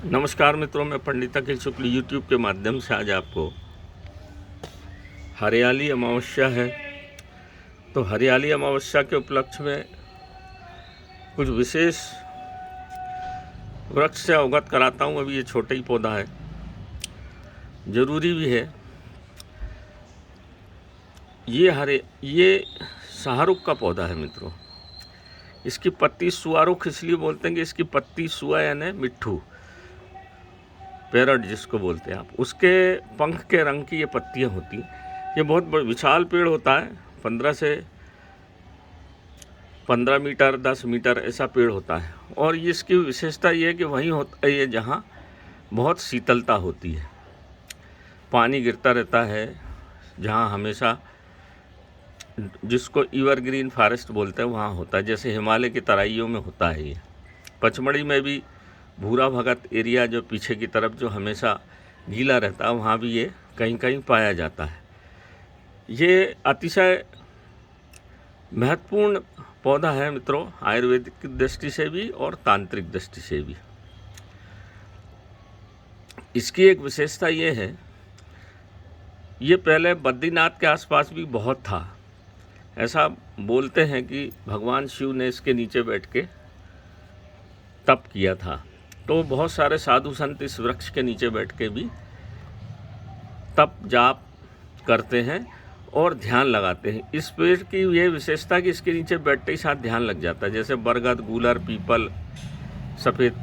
नमस्कार मित्रों, मैं पंडित अखिल शुक्ल यूट्यूब के माध्यम से आज आपको हरियाली अमावस्या है तो हरियाली अमावस्या के उपलक्ष्य में कुछ विशेष वृक्ष से अवगत कराता हूँ। अभी ये छोटा ही पौधा है, ज़रूरी भी है। ये शाहरुख का पौधा है मित्रों। इसकी पत्ती सुआरुख इसलिए बोलते हैं कि इसकी पत्ती सुआ यानी मिट्ठू, पैरट जिसको बोलते हैं आप, उसके पंख के रंग की ये पत्तियाँ होती हैं। ये बहुत विशाल पेड़ होता है, 15 से 15 मीटर 10 मीटर ऐसा पेड़ होता है। और ये इसकी विशेषता ये है कि वहीं होता है ये जहाँ बहुत शीतलता होती है, पानी गिरता रहता है, जहाँ हमेशा, जिसको एवरग्रीन फॉरेस्ट बोलते हैं, वहाँ होता है। जैसे हिमालय की तराइयों में होता है ये। पचमढ़ी में भी भूरा भगत एरिया जो पीछे की तरफ जो हमेशा गीला रहता है, वहाँ भी ये कहीं कहीं पाया जाता है। ये अतिशय महत्वपूर्ण पौधा है मित्रों, आयुर्वेदिक दृष्टि से भी और तांत्रिक दृष्टि से भी। इसकी एक विशेषता ये है, ये पहले बद्रीनाथ के आसपास भी बहुत था। ऐसा बोलते हैं कि भगवान शिव ने इसके नीचे बैठ के तप किया था, तो बहुत सारे साधु संत इस वृक्ष के नीचे बैठ के भी तप जाप करते हैं और ध्यान लगाते हैं। इस पेड़ की ये विशेषता कि इसके नीचे बैठते ही साथ ध्यान लग जाता है। जैसे बरगद, गूलर, पीपल, सफ़ेद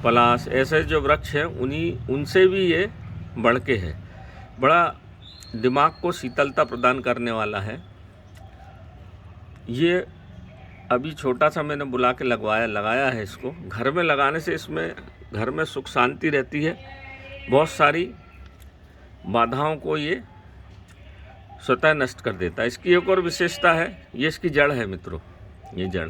पलास ऐसे जो वृक्ष हैं उनसे भी ये बढ़ के है। बड़ा दिमाग को शीतलता प्रदान करने वाला है। ये अभी छोटा सा मैंने बुला के लगाया है। इसको घर में लगाने से इसमें घर में सुख शांति रहती है। बहुत सारी बाधाओं को ये स्वतः नष्ट कर देता है। इसकी एक और विशेषता है, ये इसकी जड़ है मित्रों। ये जड़,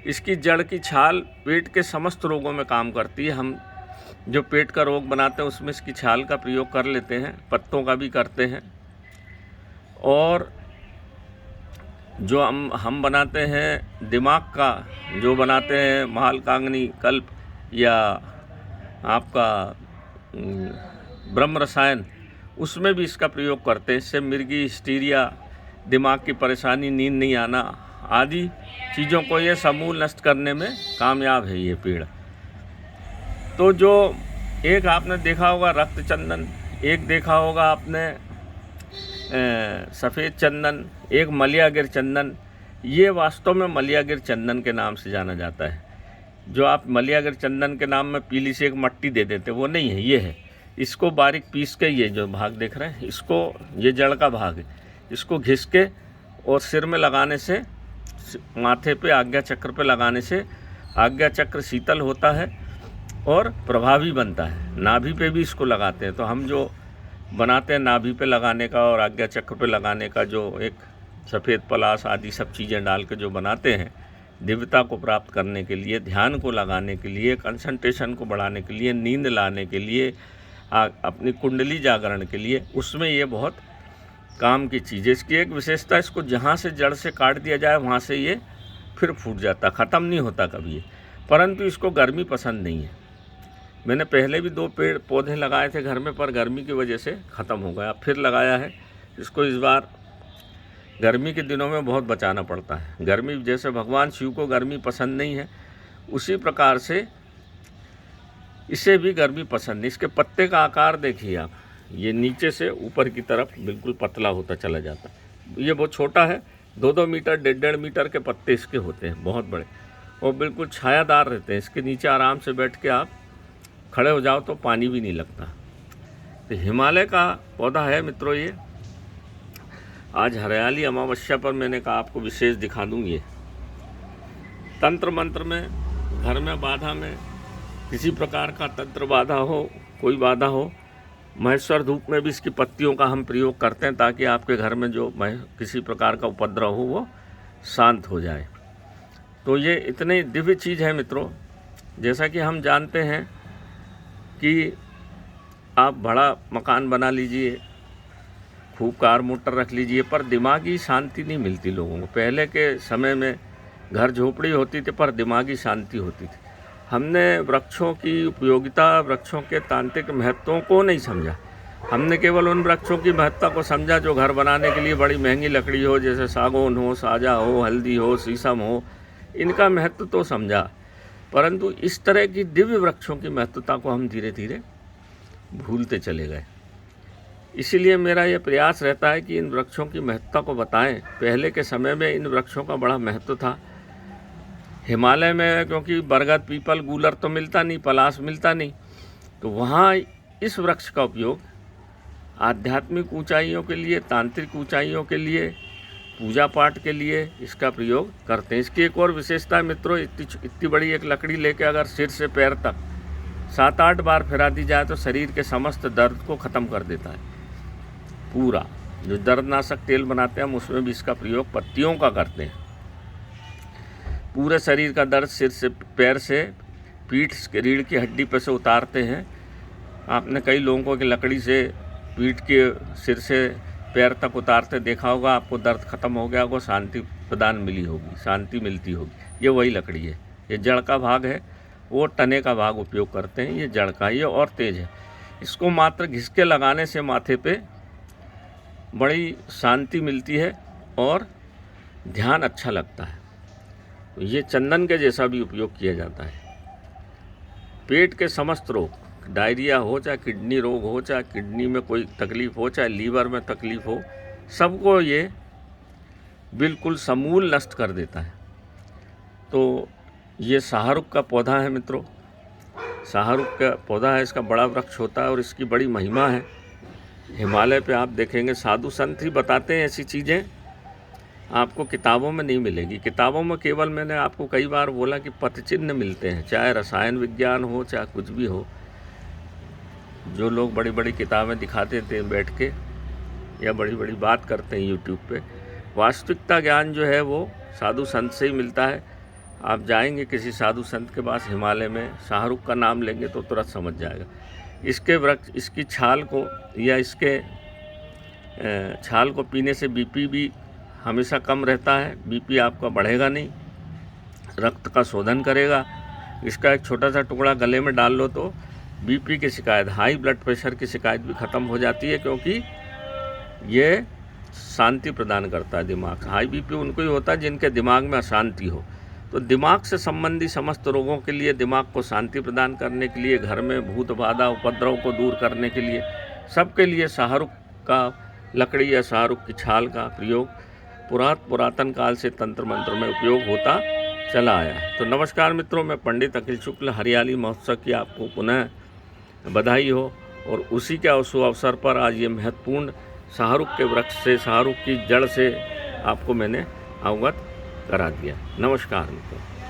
इसकी जड़ की छाल पेट के समस्त रोगों में काम करती है। हम जो पेट का रोग बनाते हैं उसमें इसकी छाल का प्रयोग कर लेते हैं, पत्तों का भी करते हैं। और जो हम बनाते हैं दिमाग का, जो बनाते हैं महालकांगनी कल्प या आपका ब्रह्म रसायन, उसमें भी इसका प्रयोग करते हैं। इससे मिर्गी, हिस्टीरिया, दिमाग की परेशानी, नींद नहीं आना आदि चीज़ों को ये समूल नष्ट करने में कामयाब है ये पेड़। तो जो एक आपने देखा होगा रक्त चंदन, एक देखा होगा आपने सफ़ेद चंदन, एक मलयागिर चंदन। ये वास्तव में मलयागिर चंदन के नाम से जाना जाता है। जो आप मलयागिर चंदन के नाम में पीली से एक मट्टी दे देते, वो नहीं है, ये है। इसको बारीक पीस के, ये जो भाग देख रहे हैं, इसको, ये जड़ का भाग है, इसको घिस के और सिर में लगाने से, माथे पे आज्ञा चक्र पे लगाने से आज्ञा चक्र शीतल होता है और प्रभावी बनता है। नाभि पे भी इसको लगाते हैं। तो हम जो बनाते हैं नाभि पे लगाने का और आज्ञा चक्र पे लगाने का, जो एक सफ़ेद पलास आदि सब चीज़ें डाल के जो बनाते हैं, दिव्यता को प्राप्त करने के लिए, ध्यान को लगाने के लिए, कंसंट्रेशन को बढ़ाने के लिए, नींद लाने के लिए, अपनी कुंडली जागरण के लिए, उसमें ये बहुत काम की चीज़ है। इसकी एक विशेषता, इसको जहाँ से जड़ से काट दिया जाए वहाँ से ये फिर फूट जाता, ख़त्म नहीं होता कभी ये। परंतु इसको गर्मी पसंद नहीं है। मैंने पहले भी 2 पेड़ पौधे लगाए थे घर में, पर गर्मी की वजह से ख़त्म हो गया। फिर लगाया है इसको। इस बार गर्मी के दिनों में बहुत बचाना पड़ता है। गर्मी, जैसे भगवान शिव को गर्मी पसंद नहीं है, उसी प्रकार से इसे भी गर्मी पसंद नहीं। इसके पत्ते का आकार देखिए आप, ये नीचे से ऊपर की तरफ बिल्कुल पतला होता चला जाता है। ये बहुत छोटा है, 2-2 मीटर 1.5 मीटर के पत्ते इसके होते हैं, बहुत बड़े, और बिल्कुल छायादार रहते हैं। इसके नीचे आराम से बैठ के आप खड़े हो जाओ तो पानी भी नहीं लगता। तो हिमालय का पौधा है मित्रों ये। आज हरियाली अमावस्या पर मैंने कहा आपको विशेष दिखा दूँ। ये तंत्र मंत्र में, घर में बाधा में, किसी प्रकार का तंत्र बाधा हो, कोई बाधा हो, महेश्वर धूप में भी इसकी पत्तियों का हम प्रयोग करते हैं, ताकि आपके घर में जो किसी प्रकार का उपद्रव हो वो शांत हो जाए। तो ये इतनी दिव्य चीज़ है मित्रों। जैसा कि हम जानते हैं कि आप बड़ा मकान बना लीजिए, खूब कार मोटर रख लीजिए, पर दिमागी शांति नहीं मिलती लोगों को। पहले के समय में घर झोपड़ी होती थी पर दिमागी शांति होती थी। हमने वृक्षों की उपयोगिता, वृक्षों के तांत्रिक महत्वों को नहीं समझा। हमने केवल उन वृक्षों की महत्ता को समझा जो घर बनाने के लिए बड़ी महंगी लकड़ी हो, जैसे सागौन हो, साजा हो, हल्दी हो, शीशम हो, इनका महत्व तो समझा, परंतु इस तरह की दिव्य वृक्षों की महत्वता को हम धीरे धीरे भूलते चले गए। इसीलिए मेरा ये प्रयास रहता है कि इन वृक्षों की महत्ता को बताएं। पहले के समय में इन वृक्षों का बड़ा महत्व था। हिमालय में क्योंकि बरगद, पीपल, गूलर तो मिलता नहीं, पलाश मिलता नहीं, तो वहाँ इस वृक्ष का उपयोग आध्यात्मिक ऊंचाइयों के लिए, तांत्रिक ऊंचाइयों के लिए, पूजा पाठ के लिए इसका प्रयोग करते हैं। इसकी एक और विशेषता है मित्रों, इतनी बड़ी एक लकड़ी लेके अगर सिर से पैर तक 7-8 बार फिरा दी जाए तो शरीर के समस्त दर्द को ख़त्म कर देता है। पूरा जो दर्दनाशक तेल बनाते हैं हम, उसमें भी इसका प्रयोग पत्तियों का करते हैं। पूरे शरीर का दर्द सिर से, पैर से, पीठ, रीढ़ की हड्डी पर से उतारते हैं। आपने कई लोगों को कि लकड़ी से पीठ के सिर से पैर तक उतारते देखा होगा, आपको दर्द खत्म हो गया होगा, शांति प्रदान मिली होगी, शांति मिलती होगी। ये वही लकड़ी है। ये जड़ का भाग है, वो तने का भाग उपयोग करते हैं। ये जड़ का, ये और तेज है। इसको मात्र घिसके लगाने से माथे पे बड़ी शांति मिलती है और ध्यान अच्छा लगता है। तो ये चंदन के जैसा भी उपयोग किया जाता है। पेट के समस्त रोग, डायरिया हो, चाहे किडनी रोग हो, चाहे किडनी में कोई तकलीफ़ हो, चाहे लीवर में तकलीफ़ हो, सबको ये बिल्कुल समूल नष्ट कर देता है। तो ये शाहरुख का पौधा है मित्रों। शाहरुख का पौधा है, इसका बड़ा वृक्ष होता है और इसकी बड़ी महिमा है। हिमालय पे आप देखेंगे साधु संत ही बताते हैं ऐसी चीज़ें, आपको किताबों में नहीं मिलेगी। किताबों में केवल, मैंने आपको कई बार बोला कि पदचिन्ह मिलते हैं, चाहे रसायन विज्ञान हो, चाहे कुछ भी हो। जो लोग बड़ी बड़ी किताबें दिखाते थे बैठ के या बड़ी बड़ी बात करते हैं यूट्यूब पे, वास्तविकता ज्ञान जो है वो साधु संत से ही मिलता है। आप जाएंगे किसी साधु संत के पास हिमालय में, शाहरुख का नाम लेंगे तो तुरंत समझ जाएगा। इसके वृक्ष, इसकी छाल को या इसके छाल को पीने से बीपी भी हमेशा कम रहता है। बीपी आपका बढ़ेगा नहीं, रक्त का शोधन करेगा। इसका एक छोटा सा टुकड़ा गले में डाल लो तो बीपी की शिकायत, हाई ब्लड प्रेशर की शिकायत भी ख़त्म हो जाती है, क्योंकि ये शांति प्रदान करता है दिमाग। हाई बीपी उनको ही होता है जिनके दिमाग में अशांति हो। तो दिमाग से संबंधी समस्त रोगों के लिए, दिमाग को शांति प्रदान करने के लिए, घर में भूत बाधा उपद्रव को दूर करने के लिए, सबके लिए शाहरुख का लकड़ी या शाहरुख की छाल का प्रयोग पुरातन काल से तंत्र मंत्र में उपयोग होता चला आया है। तो नमस्कार मित्रों, मैं पंडित अखिल शुक्ल हरियाली महोत्सव की आपको पुनः बधाई हो। और उसी के शुभ अवसर पर आज ये महत्वपूर्ण शाहरुख के वृक्ष से, शाहरुख की जड़ से आपको मैंने अवगत करा दिया। नमस्कार मित्रों।